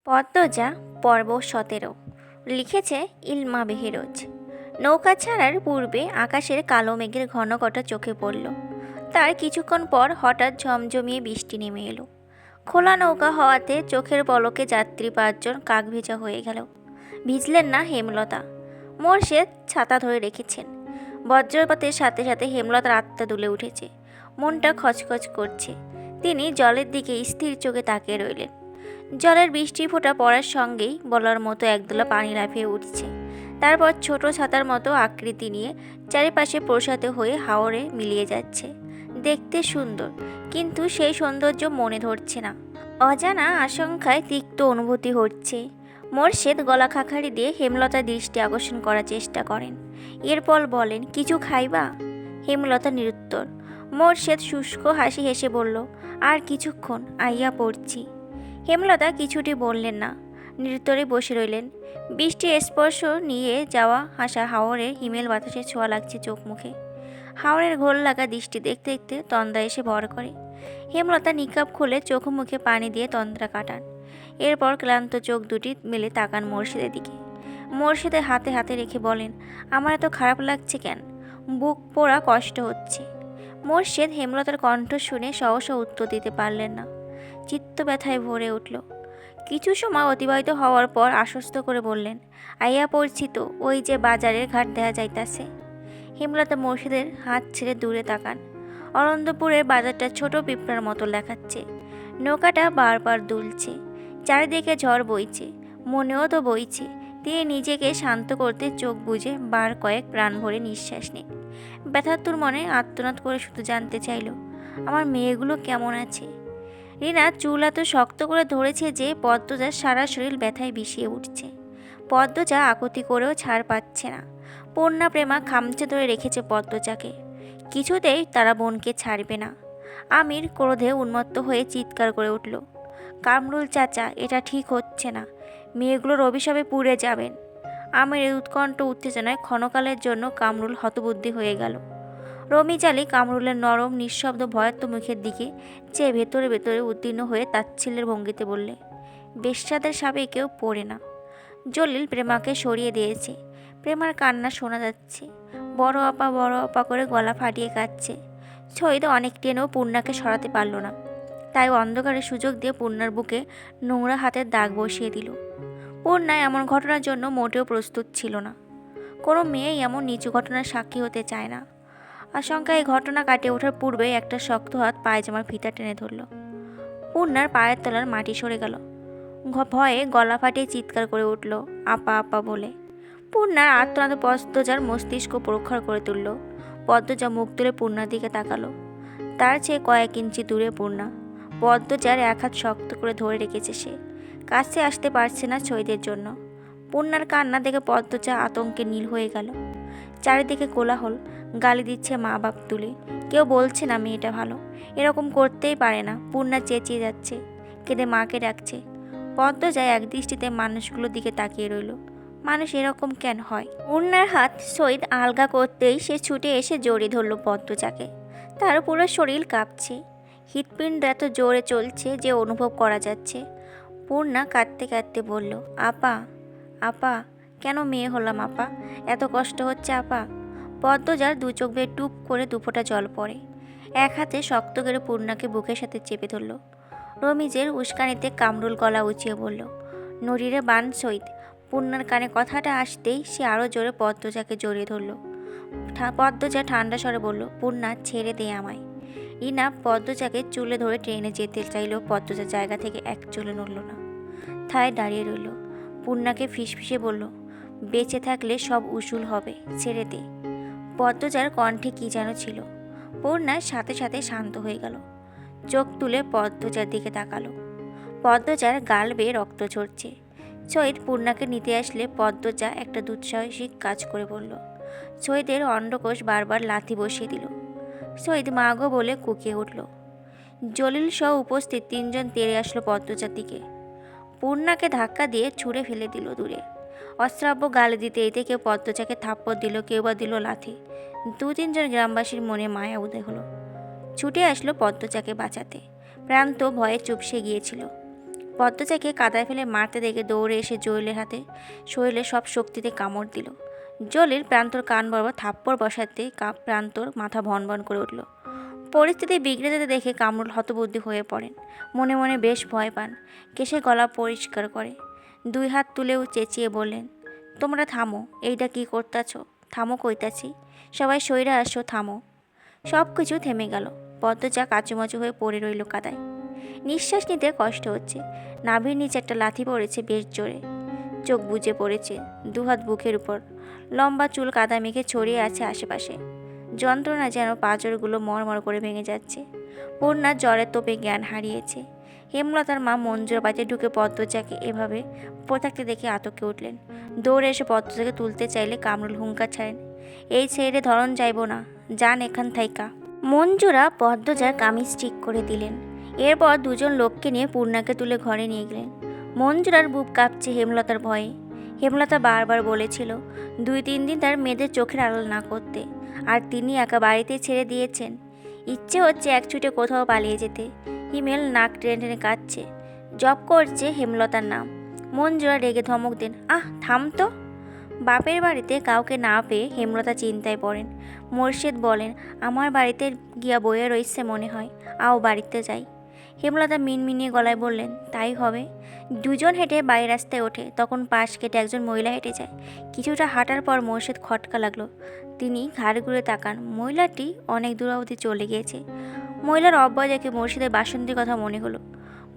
পদ্মজা পর্ব ১৭ লিখেছে ইলমা বেহেরোজ। নৌকা ছাড়ার পূর্বে আকাশের কালো মেঘের ঘন ঘটা চোখে পড়ল। তার কিছুক্ষণ পর হঠাৎ ঝমঝমিয়ে বৃষ্টি নেমে এলো। খোলা নৌকা হওয়াতে চোখের পলকে যাত্রী ৫ জন কাকভেজা হয়ে গেল। ভিজলেন না হেমলতা। মোর্শেদ ছাতা ধরে রেখেছেন। বজ্রপাতের সাথে সাথে হেমলতার আত্মা দুলে উঠেছে, মনটা খচখচ করছে। তিনি জলের দিকে স্থির চোখে তাকিয়ে রইলেন। জলের বৃষ্টি ফোঁটা পড়ার সঙ্গেই বলার মতো একদলা পানি লাফিয়ে উঠছে। তারপর ছোট ছাতার মতো আকৃতি নিয়ে চারিপাশে প্রসারিত হয়ে হাওরে মিলিয়ে যাচ্ছে। দেখতে সুন্দর, কিন্তু সেই সৌন্দর্য মনে ধরছে না। অজানা আশঙ্কায় তিক্ত অনুভূতি হচ্ছে। মোর্শেদ গলা খাকারি দিয়ে হেমলতার দৃষ্টি আকর্ষণ করার চেষ্টা করেন। এরপর বলেন, কিছু খাইবা? হেমলতা নিরুত্তর। মোর্শেদ শুষ্ক হাসি হেসে বলল, আর কিছুক্ষণ, আইয়া পড়ছি। হেমলতা কিছুটি বললেন না, নিরুত্তরে বসে রইলেন। বৃষ্টির স্পর্শ নিয়ে যাওয়া হাসা হাওরের হিমেল বাতাসে ছোঁয়া লাগছে চোখ মুখে। হাওরের ঘোল লাগা দৃষ্টি দেখতে দেখতে তন্দ্রা এসে ভর করে। হেমলতা নিকাব খুলে চোখ মুখে পানি দিয়ে তন্দ্রা কাটান। এরপর ক্লান্ত চোখ দুটি মেলে তাকান মোর্শেদের দিকে। মোর্শেদের হাতে হাতে রেখে বলেন, আমার এত খারাপ লাগছে কেন? বুক পোড়া কষ্ট হচ্ছে। মোর্শেদ হেমলতার কণ্ঠ শুনে সহসা উত্তর দিতে পারলেন না। চিত্ত ব্যথায় ভরে উঠল। কিছু সময় অতিবাহিত হওয়ার পর আশ্বস্ত করে বললেন, আইয়া পড়ছি তো, ওই যে বাজারের ঘাট দেখা যাইতাছে। হেমলতা মোর্শেদের হাত ছেড়ে দূরে তাকান। অনন্তপুরের বাজারটা ছোট পিঁপড়ার মতো দেখাচ্ছে। নৌকাটা বারবার দুলছে। চারিদিকে ঝড় বইছে, মনেও তো বইছে। তিনি নিজেকে শান্ত করতে চোখ বুজে বার কয়েক প্রাণ ভরে নিঃশ্বাস নিন। ব্যথাতুর মনে আর্তনাদ করে শুধু জানতে চাইল, আমার মেয়েগুলো কেমন আছে? রিনা চুল এত শক্ত করে ধরেছে যে পদ্মজার সারা শরীর ব্যথায় বিষিয়ে উঠছে। পদ্মজা আকুতি করেও ছাড় পাচ্ছে না। পূর্ণা প্রেমা খামচে ধরে রেখেছে পদ্মজাকে। কিছুতেই তারা বোনকে ছাড়বে না। আমির ক্রোধে উন্মত্ত হয়ে চিৎকার করে উঠল, কামরুল চাচা, এটা ঠিক হচ্ছে না। মেয়েগুলোর অভিশাপে পুড়ে যাবেন। আমিরের উৎকণ্ঠ উত্তেজনায় ক্ষণকালের জন্য কামরুল হতবুদ্ধি হয়ে গেল। রমিজালি কামরুলের নরম নিঃশব্দ ভয়ার্ত মুখের দিকে চেয়ে ভেতরে ভেতরে উত্তীর্ণ হয়ে তাচ্ছিল্যের ভঙ্গিতে বললে, বেশ্যাদের সাপে কেউ পড়ে না। জলিল প্রেমাকে সরিয়ে দিয়েছে। প্রেমার কান্না শোনা যাচ্ছে। বড় আপা করে গলা ফাটিয়ে কাঁদছে। ছয়িদ অনেক টেনেও পূর্ণাকে সরাতে পারল না। তাই অন্ধকারে সুযোগ দিয়ে পূর্ণার বুকে নোংরা হাতের দাগ বসিয়ে দিল। পূর্ণা এমন ঘটনার জন্য মোটেও প্রস্তুত ছিল না। কোনো মেয়েই এমন নিচু ঘটনার সাক্ষী হতে চায় না। আশঙ্কা এই ঘটনা কাটিয়ে ওঠার পূর্বে একটা শক্ত হাত পায়জামার ফিতা টেনে ধরল। পূর্ণার পায়ের তলার মাটি সরে গেল। ভয়ে গলা ফাটিয়ে চিৎকার করে উঠল, আপা আপা বলে। পূর্ণার আর্তনাদ পদ্মজার মস্তিষ্ক প্রখর করে তুলল। পদ্মজা মুখ তুলে পূর্ণার দিকে তাকালো। তার চেয়ে কয়েক ইঞ্চি দূরে পূর্ণা। পদ্মজার এক হাত শক্ত করে ধরে রেখেছে সে। কাছে আসতে পারছে না ছয়িদের জন্য। পূর্ণার কান্না দেখে পদ্মজা আতঙ্কে নীল হয়ে গেল। চারিদিকে কোলাহল, গালি দিচ্ছে মা বাপ তুলে। কেউ বলছে না মেয়েটা ভালো, এরকম করতেই পারে না। পূর্ণা চেঁচিয়ে যাচ্ছে, কেঁদে মাকে ডাকছে। পদ্মজা এক দৃষ্টিতে মানুষগুলোর দিকে তাকিয়ে রইল। মানুষ এরকম কেন হয়? পূর্ণার হাত ছয়িদ আলগা করতেই সে ছুটে এসে জড়িয়ে ধরল পদ্মজাকে। তার পুরো শরীর কাঁপছে। হৃৎপিণ্ড এত জোরে চলছে যে অনুভব করা যাচ্ছে। পূর্ণা কাঁদতে কাঁদতে বলল, আপা আপা, কেন মেয়ে হলাম আপা? এত কষ্ট হচ্ছে আপা। পদ্মজার দু চোখ বেয়ে টুপ করে দুফোঁটা জল পড়ে। এক হাতে শক্ত করে পূর্ণাকে বুকের সাথে চেপে ধরল। রমিজের উস্কানিতে কামরুল গলা উঁচিয়ে বলল, নড়িরে বান ছয়িদ। পূর্ণার কানে কথাটা আসতেই সে আরও জোরে পদ্মজাকে জড়িয়ে ধরল। পদ্মজা ঠান্ডা স্বরে বলল, পূর্ণা ছেড়ে দে আমায়। রিনা পদ্মজাকে চুলে ধরে ট্রেনে যেতে চাইলেও পদ্মজার জায়গা থেকে এক চুলে নড়ল না। থায় দাঁড়িয়ে রইল। পূর্ণাকে ফিসফিসে বলল, বেঁচে থাকলে সব উসুল হবে, ছেড়ে দে। পদ্মজার কণ্ঠে কি যেন ছিল। পূর্ণার সাথে সাথে শান্ত হয়ে গেল। চোখ তুলে পদ্মজার দিকে তাকালো। পদ্মজার গাল বেয়ে রক্ত ঝরছে। ছয়িদ পূর্ণাকে নিতে আসলে পদ্মজা একটা দুঃসাহসিক কাজ করে বলল। ছয়িদের অন্ডকোষ বারবার লাথি বসিয়ে দিল। ছয়িদ মাগো বলে কুকিয়ে উঠল। জলিল সহ উপস্থিত 3 জন তেড়ে আসলো পদ্মজার দিকে। পূর্ণাকে ধাক্কা দিয়ে ছুঁড়ে ফেলে দিল দূরে। অশ্রাব্য গালে দিতে এতে কেউ পদ্মজাকে থাপ্পড় দিল, কেউ বা দিল লাথি। 2-3 জন গ্রামবাসীর মনে মায়া উদয় হলো। ছুটে আসলো পদ্মজাকে বাঁচাতে। প্রান্ত ভয়ে চুপসে গিয়েছিল। পদ্মজাকে কাদায় ফেলে মারতে দেখে দৌড়ে এসে জলিলের হাতে শরীরে সব শক্তিতে কামড় দিল। জলিল প্রান্তর কান বরাবর থাপ্পড় বসাতে প্রান্তর মাথা ভন ভন করে উঠল। পরিস্থিতি বিগড়ে যেতে দেখে কামরুল হতবুদ্ধি হয়ে পড়েন। মনে মনে বেশ ভয় পান। কেশে গলা পরিষ্কার করে 2 হাত তুলেও চেঁচিয়ে বললেন, তোমরা থামো, এইটা কি করতেছ? থামো কইতাছি, সবাই সইরা আসো, থামো। সব কিছু থেমে গেল। পদ্মজা কাচুমাচু হয়ে পড়ে রইল কাদায়। নিঃশ্বাস নিতে কষ্ট হচ্ছে। নাভির নিচে একটা লাথি পড়েছে বেশ জোরে। চোখ বুজে পড়েছে। 2 হাত বুকের উপর, লম্বা চুল কাদা মেঘে ছড়িয়ে আছে আশেপাশে। যন্ত্রণা যেন পাঁজরগুলো মরমর করে ভেঙে যাচ্ছে। পূর্ণা জ্বরের তোপে জ্ঞান হারিয়েছে। হেমলতার মা মঞ্জুর বাড়িতে ঢুকে পদ্মজাকে এভাবে পড়ে থাকতে দেখে আতকে উঠলেন। দৌড়ে এসে পদ্মজাকে তুলতে চাইলে কামরুল হুঙ্কার ছাড়েন, এই ছেড়ে ধরন যাইব না, যান এখান থাইকা। মঞ্জুরা পদ্মজার কামিজ ঠিক করে দিলেন। এরপর 2জন লোককে নিয়ে পূর্ণাকে তুলে ঘরে নিয়ে গেলেন। মঞ্জুরার বুক কাঁপছে হেমলতার ভয়ে। হেমলতা বারবার বলেছিল 2-3 দিন তার মেয়েদের চোখের আড়াল না করতে, আর তিনি একা বাড়িতে ছেড়ে দিয়েছেন। ইচ্ছে হচ্ছে এক ছুটে কোথাও পালিয়ে যেতে। হিমেল নাক টেনে টেনে কাঁদছে, জপ করছে হেমলতার নাম। মঞ্জুরা রেগে ধমক দেন, আহ থাম তো। বাপের বাড়িতে কাউকে না পেয়ে হেমলতা চিন্তায় পড়েন। মোর্শেদ বলেন, আমার বাড়িতে গিয়া বইয়ে রইছে মনে হয়, আও বাড়িতে যাই। হেমলতা মিনমিনিয়ে গলায় বললেন, তাই হবে। 2জন হেঁটে বাইরের রাস্তায় ওঠে। তখন পাশ কেটে একজন মহিলা হেঁটে যায়। কিছুটা হাঁটার পর মোর্শেদ খটকা লাগলো। তিনি ঘাড় ঘুরে তাকান। মহিলাটি অনেক দূর অবধি চলে গিয়েছে। মহিলার অব্যয় দেখে মোর্শেদের বাসন্তীর কথা মনে হলো।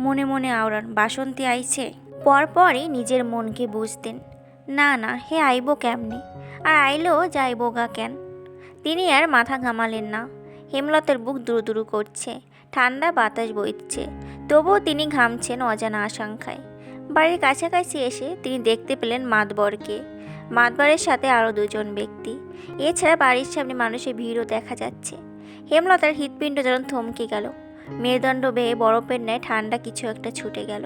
মনে মনে আওড়ান, বাসন্তী আইছে। পরপরই নিজের মনকে বুঝতেন, না না, হে আইব কেমনি, আর আইলেও যাইব গা কেন। তিনি আর মাথা ঘামালেন না। হেমলতার বুক দুরু করছে, ঠান্ডা বাতাস বইছে, তবুও তিনি ঘামছেন অজানা আশঙ্কায়। বাড়ির কাছাকাছি এসে তিনি দেখতে পেলেন মাতবরকে। মাতবরের সাথে আরও 2জন ব্যক্তি। এছাড়া বাড়ির সামনে মানুষের ভিড়ও দেখা যাচ্ছে। হেমলতার হৃৎপিণ্ড যেন থমকে গেল। মেরুদণ্ড বেয়ে বরফের ন্যায় ঠান্ডা কিছু একটা ছুটে গেল।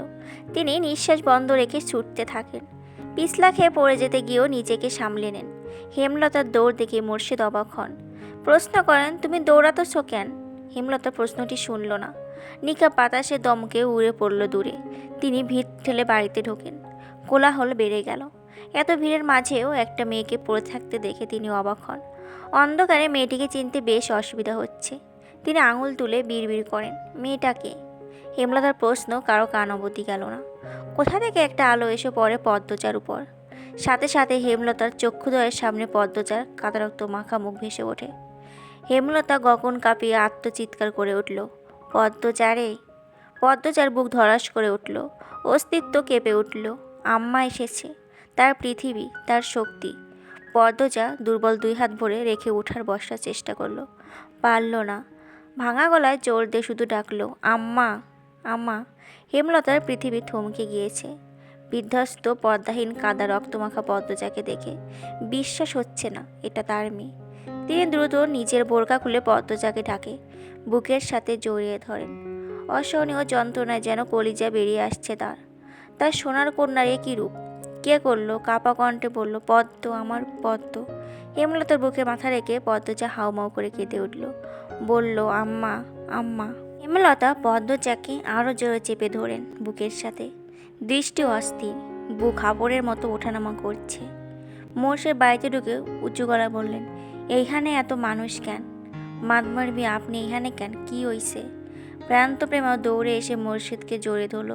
তিনি নিঃশ্বাস বন্ধ রেখে ছুটতে থাকেন। পিছলা খেয়ে পড়ে যেতে গিয়েও নিজেকে সামলে নেন। হেমলতার দৌড় দেখে মোর্শেদ অবাক হন। প্রশ্ন করেন, তুমি দৌড়াতেছ কেন? হেমলতা প্রশ্নটি শুনল না। নিকা বাতাসে দমকে উড়ে পড়ল দূরে। তিনি ভিড় ঠেলে বাড়িতে ঢোকেন। কোলাহল বেড়ে গেল। এত ভিড়ের মাঝেও একটা মেয়েকে পড়ে থাকতে দেখে তিনি অবাক হন। অন্ধকারে মেয়েটিকে চিনতে বেশ অসুবিধা হচ্ছে। তিনি আঙুল তুলে বিড়বিড় করেন, মেয়েটাকে। হেমলতার প্রশ্ন কারো কান অবধি গেল না। কোথা থেকে একটা আলো এসে পড়ে পদ্মজার উপর। সাথে সাথে হেমলতার চক্ষুদ্বয়ের সামনে পদ্মজার কাদারক্ত মাখা মুখ ভেসে ওঠে। হেমলতা গগন কাঁপিয়ে আত্মচিৎকার করে উঠল, পদ্মজা রে। পদ্মজার বুক ধরাস করে উঠল, অস্তিত্ব কেঁপে উঠল। আম্মা এসেছে, তার পৃথিবী, তার শক্তি। পদ্মজা দুর্বল 2 হাত ভরে রেখে উঠার বসার চেষ্টা করলো, পারল না। ভাঙা গলায় জোর দিয়ে শুধু ডাকলো, আম্মা আম্মা। হেমলতার পৃথিবী থমকে গিয়েছে। বিধ্বস্ত পর্দাহীন কাদা রক্তমাখা পদ্মজাকে দেখে বিশ্বাস হচ্ছে না এটা তার মেয়ে। তিনি দ্রুত নিজের বোরকা খুলে পদ্মজাকে ঢাকে, বুকের সাথে জড়িয়ে ধরেন। অসহনীয় যন্ত্রণায় যেন কলিজা বেরিয়ে আসছে তার। তার সোনার কন্যার একই রূপ। কে করলো? কাপা কণ্ঠে বলল, পদ্ম, আমার পদ্ম। হেমলতার বুকে মাথা রেখে পদ্মজা হাউমাউ করে কেঁদে উঠল, বলল, আম্মা আম্মা। হেমলতা পদ্মজাকে আরও জোরে চেপে ধরেন বুকের সাথে। দৃষ্টি অস্থির, বুক হাবড়ের মতো ওঠানামা করছে। মোর্শেদ বাড়িতে ঢুকে উঁচু গলা বললেন, এইখানে এত মানুষ কেন? মাতবরবি, আপনি এইখানে কেন? কি হইছে? প্রান্তপ্রেমা দৌড়ে এসে মোর্শেদকে জড়িয়ে ধরল।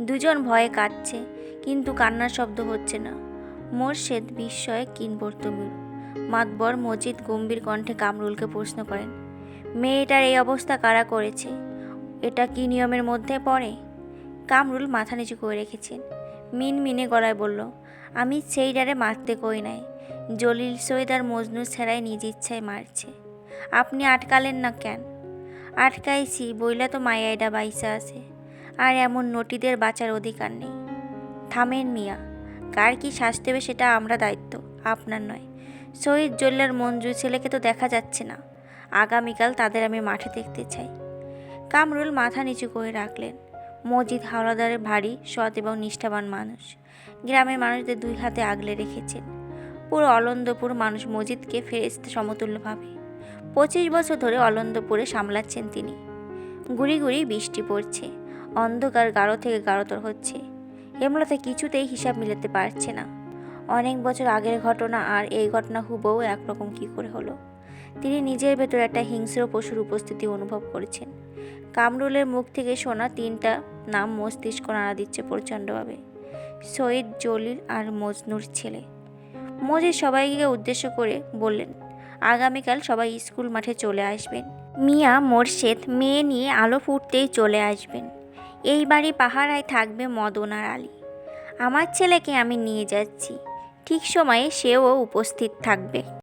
2জন ভয়ে কাঁদছে, কিন্তু কান্নার শব্দ হচ্ছে না। মোর্শেদ বিস্ময়ে কিংবর্তমীর। মাতবর মজিদ গম্ভীর কণ্ঠে কামরুলকে প্রশ্ন করেন, মেয়েটার এই অবস্থা কারা করেছে? এটা কি নিয়মের মধ্যে পড়ে? কামরুল মাথা নিচু করে রেখেছেন। মিনমিনে গলায় বলল, আমি সেইডারে মারতে কই নাই। জলিল সৈয়দ আর মজনু ছেড়াই নিজ ইচ্ছায় মারছে। আপনি আটকালেন না কেন? আটকাইছি বইলা তো মায়াইডা বাইসা আছে, আর এমন নটিদের বাঁচার অধিকার নেই। থামেন মিয়া, কার কি শাস্তি হবে সেটা আমরা দায়িত্ব, আপনার নয়। শহীদ জল্লার মঞ্জু ছেলেকে তো দেখা যাচ্ছে না। আগামীকাল তাদের আমি মাঠে দেখতে চাই। কামরুল মাথা নিচু করে রাখলেন। মজিদ হাওলাদারের ভারী সৎ এবং নিষ্ঠাবান মানুষ। গ্রামের মানুষদের 2 হাতে আগলে রেখেছেন। পুরো অলন্দপুর মানুষ মজিদকে ফেরেশতা সমতুল্য ভাবে। 25 বছর ধরে অলন্দপুরে সামলাচ্ছেন তিনি। গুড়ি গুড়ি বৃষ্টি পড়ছে। অন্ধকার গাঢ় থেকে গাঢ়তর হচ্ছে। হেমলতা কিছুতেই হিসাব মিলাতে পারছে না। অনেক বছর আগের ঘটনা আর এই ঘটনা হুবহু একরকম কী করে হলো। তিনি নিজের ভেতর একটা হিংস্র পশুর উপস্থিতি অনুভব করেছেন। কামরুলের মুখ থেকে শোনা 3টা নাম মস্তিষ্ক নাড়া দিচ্ছে প্রচণ্ডভাবে। সৈয়দ, জলিল আর মজনুর ছেলে। মজিদ সবাইকে উদ্দেশ্য করে বললেন, আগামীকাল সবাই স্কুল মাঠে চলে আসবেন। মিয়া মোরশেদ মেয়ে নিয়ে আলো ফুটতেই চলে আসবেন। এই বাড়ি পাহারায় থাকবে মদন আর আলী। আমার ছেলেকে আমি নিয়ে যাচ্ছি, ঠিক সময়ে সেও উপস্থিত থাকবে।